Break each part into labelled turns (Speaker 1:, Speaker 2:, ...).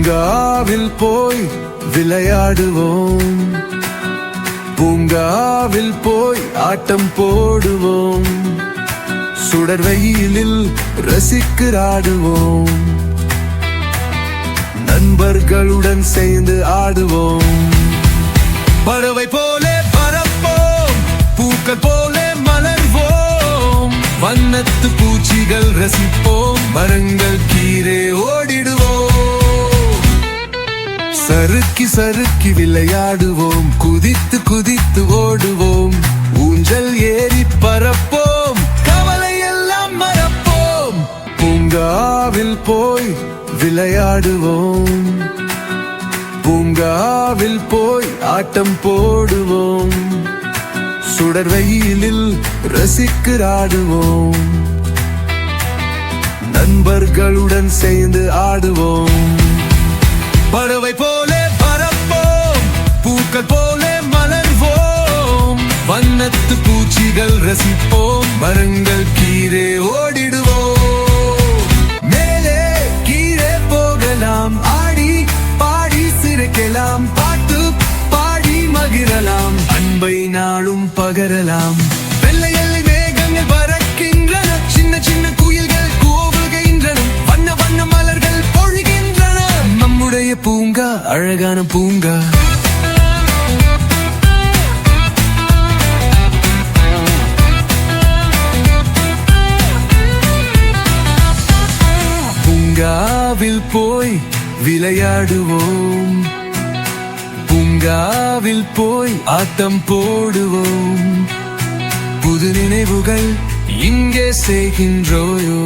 Speaker 1: பூங்காவில் போய் விளையாடுவோம், பூங்காவில் போய் ஆட்டம் போடுவோம், சுடர் வெயிலில் ரசிக்கிறாடுவோம், நண்பர்களுடன் சேர்ந்து ஆடுவோம். பறவை போலே பறப்போம், பூக்கள் போலே மலர்வோம், வண்ணத்து பூச்சிகள் ரசிப்போம், மரங்கள் கீழே ஓடிடுவோம். சறுக்கி சறுக்கி விளையாடுவோம், குதித்து குதித்து ஓடுவோம், ஊஞ்சல் ஏறி பறப்போம், கவலை எல்லாம் மறப்போம். பூங்காவில் போய் விளையாடுவோம், பூங்காவில் போய் ஆட்டம் போடுவோம், சுடர் வெயிலில் ரசிக்கிறாடுவோம், நண்பர்களுடன் சேர்ந்து ஆடுவோம். பறவை போலே பறப்போம், பூக்கள் போலே மலர்வோம், வண்ணத்து பூச்சிகள் ரசிப்போம், மரங்கள் கீழே ஓடிடுவோம். மேலே கீழே போகலாம், ஆடி பாடி சிரிக்கலாம், பாட்டு பாடி மகிழலாம், அன்பை நாளும் பகரலாம். வெள்ளையல்லை மேகங்கள் பறக்கின்றன, சின்ன சின்ன குயில்கள் கூவுகின்றன, வண்ண வண்ண மலர்கள் பொழிகின்றன, நம்முடைய பூங்கா அழகான பூங்கா. பூங்காவில் போய் விளையாடுவோம், பூங்காவில் போய் ஆட்டம் போடுவோம், புது நினைவுகள் இங்கே செய்கின்றோயோ,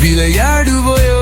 Speaker 1: விளையாடுவோயோ.